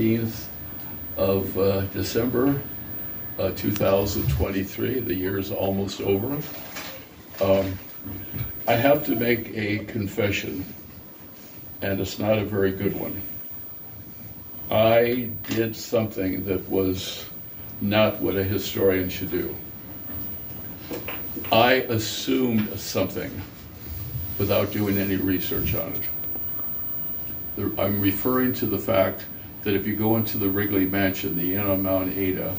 13th of December 2023. The year is almost over. I have to make a confession, and it's not a very good one. I did something that was not what a historian should do. I assumed something without doing any research on it. I'm referring to the fact that if you go into the Wrigley Mansion, the Inn on Mount Ada,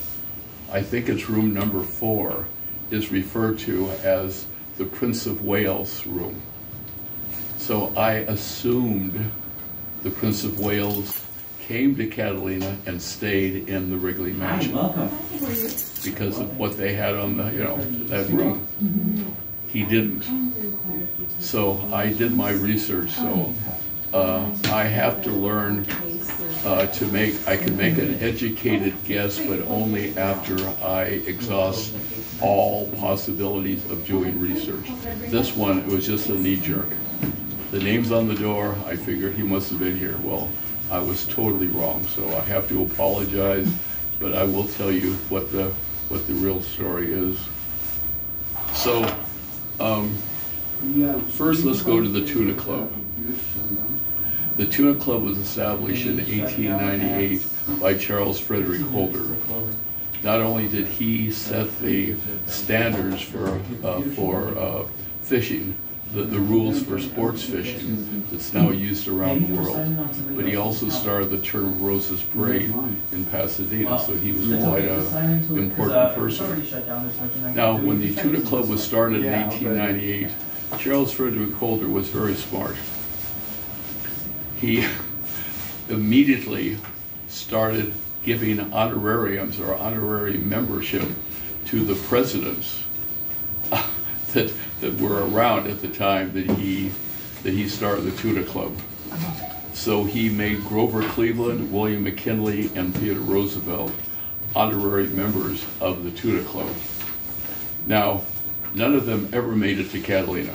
I think it's room number 4 is referred to as the Prince of Wales room. So I assumed the Prince of Wales came to Catalina and stayed in the Wrigley Mansion because of what they had on the, that room. He didn't. So I did my research. So I have to learn I can make an educated guess, but only after I exhaust all possibilities of doing research. This one, it was just a knee-jerk. The name's on the door, I figured he must have been here. Well, I was totally wrong, so I have to apologize, but I will tell you what the real story is. So, first let's go to the Tuna Club. The Tuna Club was established in 1898 by Charles Frederick Holder. Not only did he set the standards for fishing, the rules for sports fishing that's now used around the world, but he also started the Turn of Roses Parade in Pasadena, so he was quite an important person. Now, when the Tuna Club was started in 1898, Charles Frederick Holder was very smart. He immediately started giving honorariums or honorary membership to the presidents that were around at the time that he started the Tuna Club. So he made Grover Cleveland, William McKinley, and Theodore Roosevelt honorary members of the Tuna Club. Now, none of them ever made it to Catalina.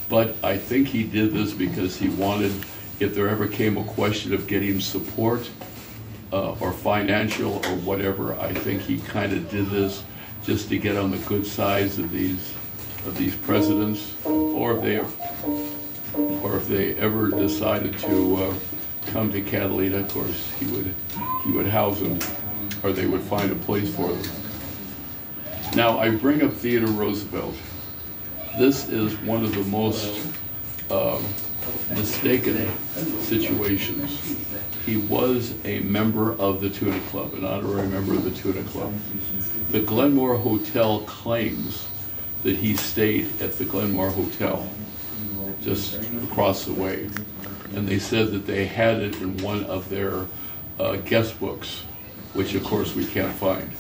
But I think he did this because he wanted, if there ever came a question of getting support or financial or whatever, I think he kind of did this just to get on the good sides of these presidents, or if they ever decided to come to Catalina, of course he would house them, or they would find a place for them. Now I bring up Theodore Roosevelt. This is one of the most mistaken situations. He was a member of the Tuna Club, an honorary member of the Tuna Club. The Glenmore Hotel claims that he stayed at the Glenmore Hotel just across the way. And they said that they had it in one of their guest books, which of course we can't find.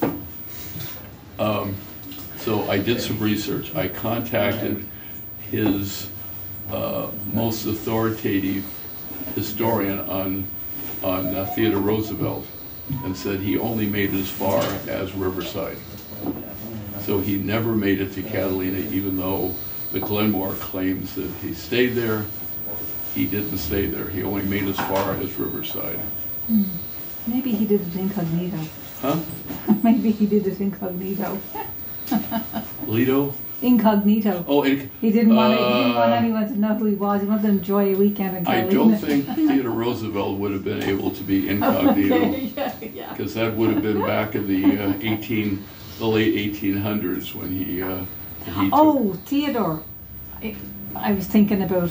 So I did some research. I contacted his most authoritative historian on Theodore Roosevelt and said he only made it as far as Riverside. So he never made it to Catalina, even though the Glenmore claims that he stayed there. He didn't stay there. He only made as far as Riverside. Maybe he did it incognito. Huh? Maybe he did it incognito. Lido? Incognito. Oh, he didn't want anyone to know who he was. He wanted to enjoy a weekend in Catalina. I don't think Theodore Roosevelt would have been able to be incognito. Okay. Because that would have been back in the late 1800s when he Theodore. I was thinking about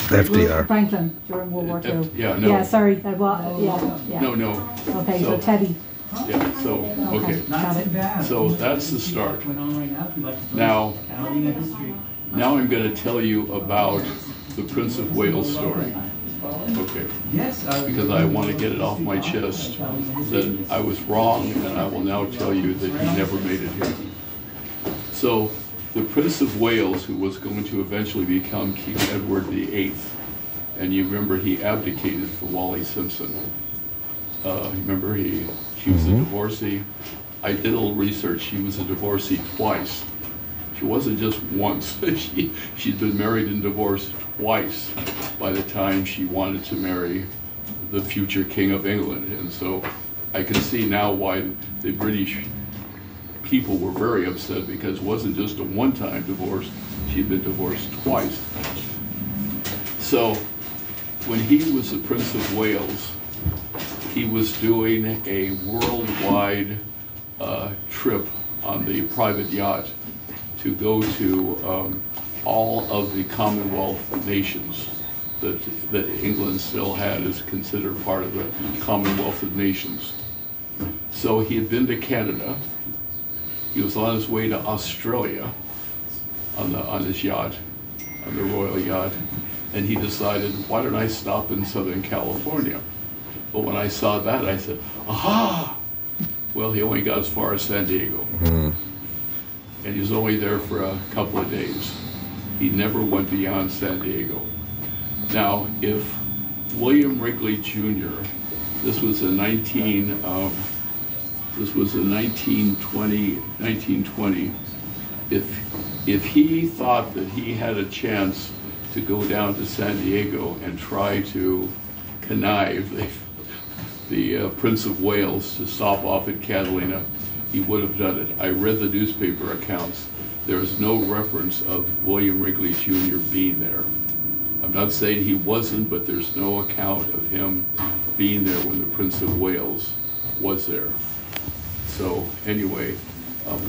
FDR. Franklin during World War II. Yeah, no. Yeah, sorry. Yeah. No. Okay, so Teddy. Yeah, so, okay. Got it. So that's the start. Now I'm going to tell you about the Prince of Wales story. Okay. Because I want to get it off my chest that I was wrong, and I will now tell you that he never made it here. So the Prince of Wales, who was going to eventually become King Edward VIII, and you remember he abdicated for Wally Simpson. Remember he was a divorcee. I did a little research. He was a divorcee twice. She wasn't just once. She'd been married and divorced twice by the time she wanted to marry the future King of England. And so I can see now why the British people were very upset, because it wasn't just a one-time divorce, she'd been divorced twice. So when he was the Prince of Wales, he was doing a worldwide trip on the private yacht to go to all of the Commonwealth nations that England still had as considered part of the Commonwealth of Nations. So he had been to Canada. He was on his way to Australia on his yacht, on the royal yacht, and he decided, why don't I stop in Southern California? But when I saw that, I said, aha! Well, he only got as far as San Diego. And he was only there for a couple of days. He never went beyond San Diego. Now, if William Wrigley Jr., this was in 1920, if he thought that he had a chance to go down to San Diego and try to connive the Prince of Wales to stop off at Catalina, he would have done it. I read the newspaper accounts. There is no reference of William Wrigley Jr. being there. I'm not saying he wasn't, but there's no account of him being there when the Prince of Wales was there. So anyway,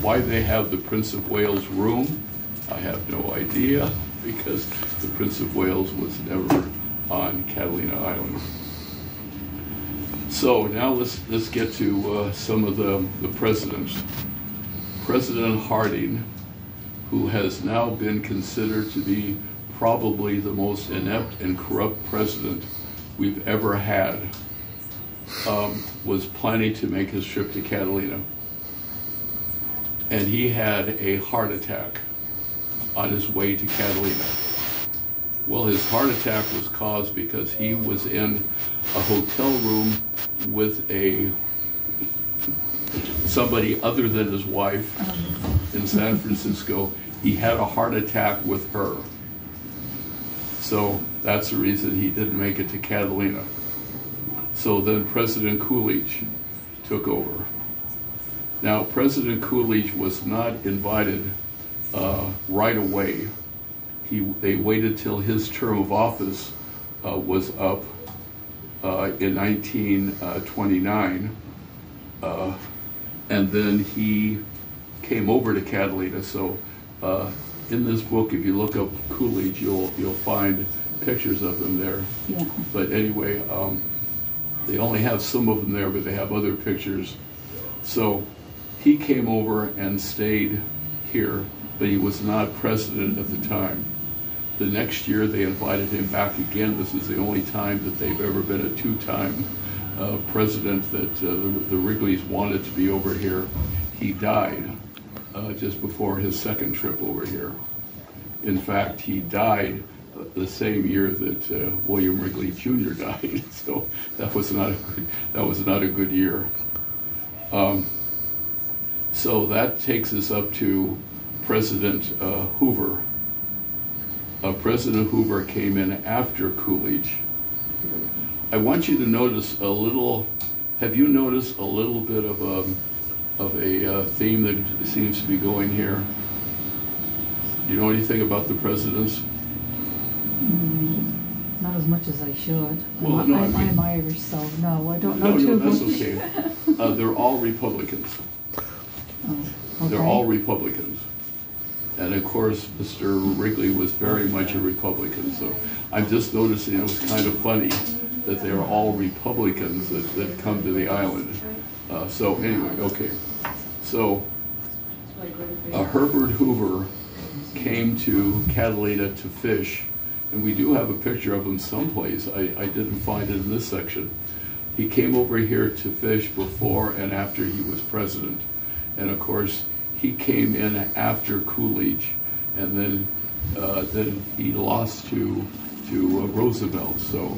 why they have the Prince of Wales room, I have no idea, because the Prince of Wales was never on Catalina Island. So now let's get to some of the presidents. President Harding, who has now been considered to be probably the most inept and corrupt president we've ever had, was planning to make his trip to Catalina. And he had a heart attack on his way to Catalina. Well, his heart attack was caused because he was in a hotel room with somebody other than his wife in San Francisco. He had a heart attack with her. So that's the reason he didn't make it to Catalina. So then President Coolidge took over. Now, President Coolidge was not invited right away. They waited till his term of office was up in 1929, and then he came over to Catalina. So in this book, if you look up Coolidge, you'll find pictures of him there. Yeah. But anyway, they only have some of them there, but they have other pictures. So he came over and stayed here, but he was not president at the time. The next year, they invited him back again. This is the only time that they've ever been a two-time president that the Wrigleys wanted to be over here. He died just before his second trip over here. In fact, he died the same year that William Wrigley Jr. died. So that was not a good year. So that takes us up to President Hoover. President Hoover came in after Coolidge. I want you to notice a little. Have you noticed a little bit of a theme that seems to be going here? Do you know anything about the presidents? Not as much as I should. Well, no, I'm Irish, so no, I don't know too much. No, much. that's okay. They're all Republicans. Oh, okay. They're all Republicans. And of course, Mr. Wrigley was very much a Republican. So I'm just noticing it was kind of funny that they're all Republicans that come to the island. So anyway, okay. So Herbert Hoover came to Catalina to fish, and we do have a picture of him someplace. I didn't find it in this section. He came over here to fish before and after he was president. And of course, he came in after Coolidge, and then he lost to Roosevelt. So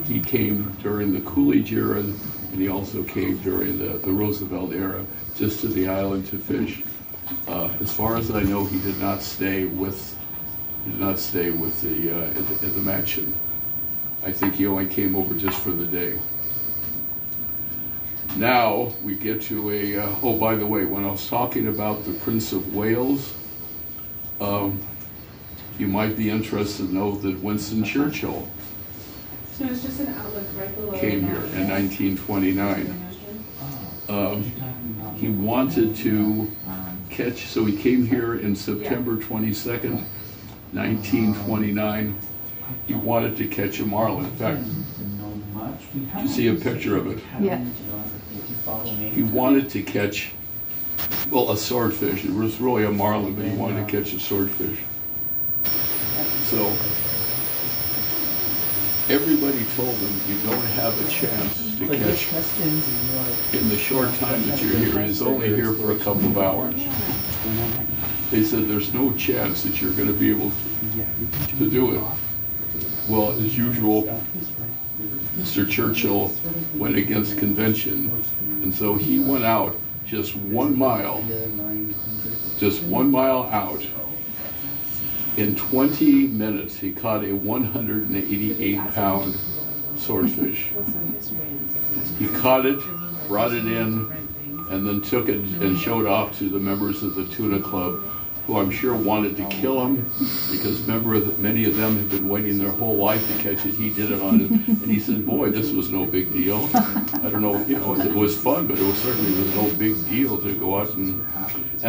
he came during the Coolidge era, and he also came during the Roosevelt era, just to the island to fish. As far as I know, he did not stay with the mansion. I think he only came over just for the day. Now we get to oh, by the way, when I was talking about the Prince of Wales, you might be interested to know that Winston Churchill So it's just an outlook right below. came here in 1929. He wanted to catch, so he came here in September 22nd, 1929. He wanted to catch a marlin. In fact, you see a picture of it. Yeah. He wanted to catch, well, a swordfish. It was really a marlin, but he wanted to catch a swordfish. So everybody told him, you don't have a chance to catch in the short time that you're here. He's only here for a couple of hours. They said there's no chance that you're going to be able to do it. Well, as usual, Mr. Churchill went against convention, and so he went out just 1 mile out. In 20 minutes, he caught a 188-pound swordfish. He caught it, brought it in, and then took it and showed off to the members of the tuna club, who I'm sure wanted to kill him, because many of them had been waiting their whole life to catch it. He did it on it, and he said, boy, this was no big deal. I don't know, it was fun, but it certainly was no big deal to go out and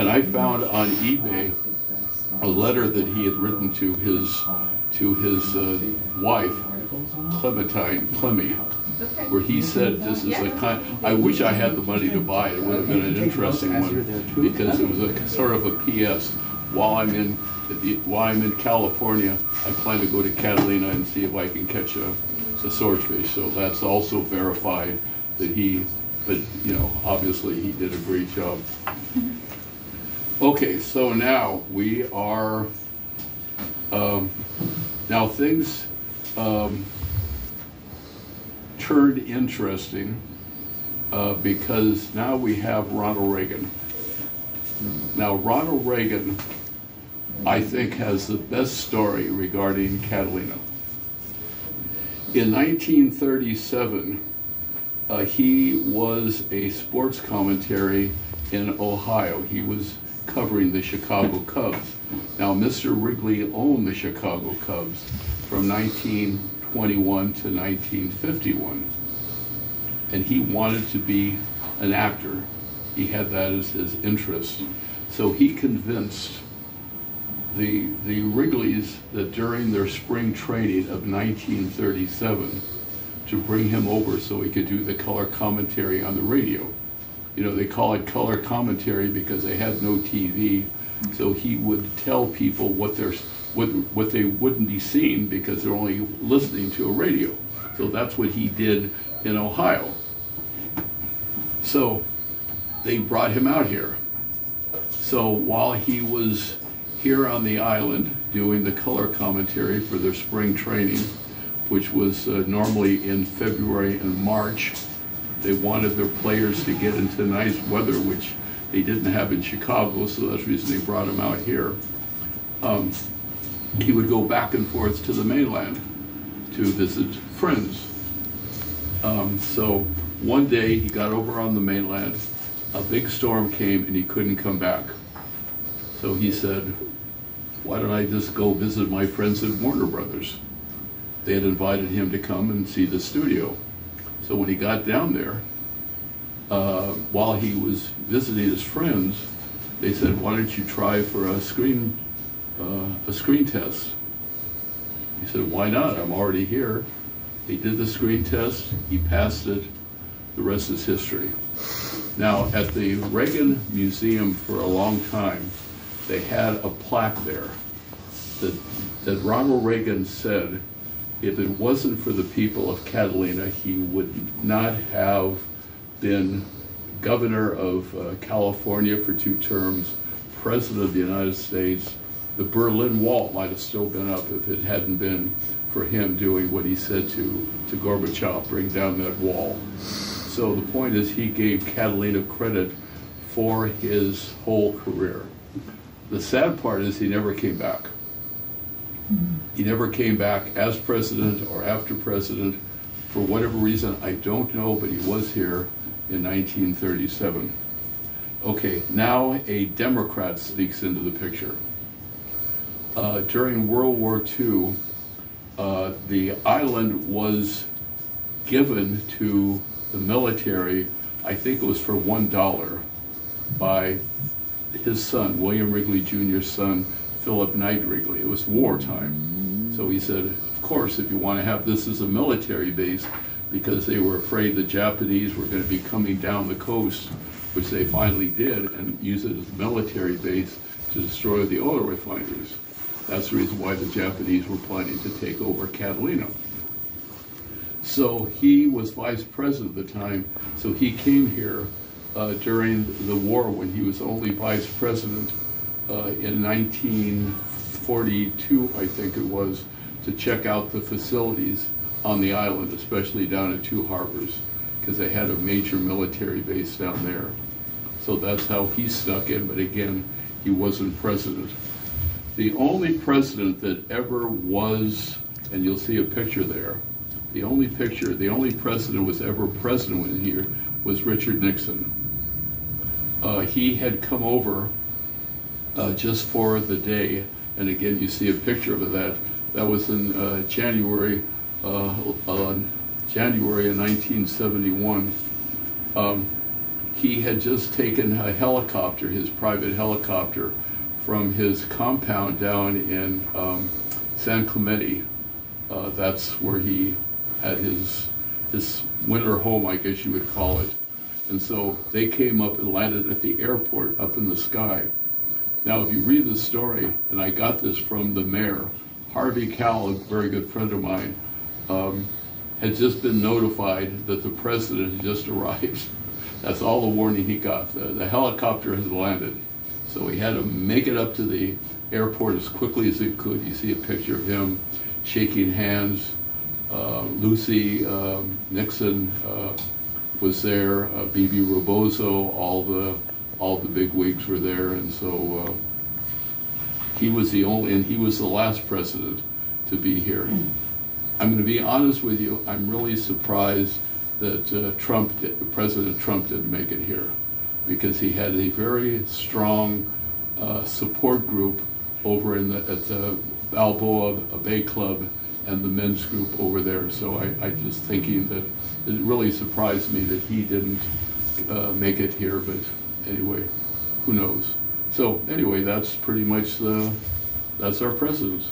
I found on eBay a letter that he had written to his wife, Clemmy, where he said, this is a kind, I wish I had the money to buy it. It would have been an interesting one, because it was a sort of a P.S. While I'm in California, I plan to go to Catalina and see if I can catch a swordfish. So that's also verified that but obviously he did a great job. Okay, so now we are, now things turned interesting because now we have Ronald Reagan. Now Ronald Reagan, I think, has the best story regarding Catalina. In 1937, he was a sports commentary in Ohio. He was covering the Chicago Cubs. Now, Mr. Wrigley owned the Chicago Cubs from 1921 to 1951, and he wanted to be an actor. He had that as his interest. So he convinced the Wrigleys that during their spring training of 1937 to bring him over so he could do the color commentary on the radio. They call it color commentary because they had no TV, so he would tell people what they wouldn't be seeing because they're only listening to a radio. So that's what he did in Ohio. So they brought him out here. So while he was here on the island doing the color commentary for their spring training, which was normally in February and March, they wanted their players to get into nice weather, which they didn't have in Chicago, so that's the reason they brought him out here. He would go back and forth to the mainland to visit friends. So one day he got over on the mainland, a big storm came and he couldn't come back. So he said, why don't I just go visit my friends at Warner Brothers? They had invited him to come and see the studio. So when he got down there, while he was visiting his friends, they said, why don't you try for a screen test? He said, why not? I'm already here. He did the screen test, he passed it, the rest is history. Now, at the Reagan Museum for a long time, they had a plaque there that Ronald Reagan said, if it wasn't for the people of Catalina, he would not have been governor of California for 2 terms, president of the United States. The Berlin Wall might have still been up if it hadn't been for him doing what he said to Gorbachev, bring down that wall. So the point is, he gave Catalina credit for his whole career. The sad part is he never came back. He never came back as president or after president. For whatever reason, I don't know, but he was here in 1937. Okay, now a Democrat sneaks into the picture. During World War II, the island was given to the military, I think it was for $1, by his son, William Wrigley Jr.'s son, Philip Knight Wrigley. It was wartime. So he said, of course, if you want to have this as a military base, because they were afraid the Japanese were going to be coming down the coast, which they finally did, and use it as a military base to destroy the oil refineries. That's the reason why the Japanese were planning to take over Catalina. So he was vice president at the time, so he came here during the war when he was only vice president in 1942, I think it was, to check out the facilities on the island, especially down at Two Harbors, because they had a major military base down there. So that's how he snuck in, but again, he wasn't president. The only president that ever was, and you'll see a picture there, the only president was ever president when here was Richard Nixon. He had come over just for the day, and again, you see a picture of that. That was in January of 1971. He had just taken a helicopter, his private helicopter, from his compound down in San Clemente. That's where he had his winter home, I guess you would call it. And so they came up and landed at the airport up in the sky. Now, if you read the story, and I got this from the mayor, Harvey Cowell, a very good friend of mine, had just been notified that the president had just arrived. That's all the warning he got. The helicopter has landed. So he had to make it up to the airport as quickly as he could. You see a picture of him shaking hands. Lucy Nixon was there. Bibi Rebozo, all the big wigs were there, and so he was the only, and he was the last president to be here. I'm going to be honest with you. I'm really surprised that President Trump didn't make it here, because he had a very strong support group over at the Balboa Bay Club and the men's group over there. So I just thinking that it really surprised me that he didn't make it here. But anyway, who knows? So anyway, that's pretty much that's our presidents.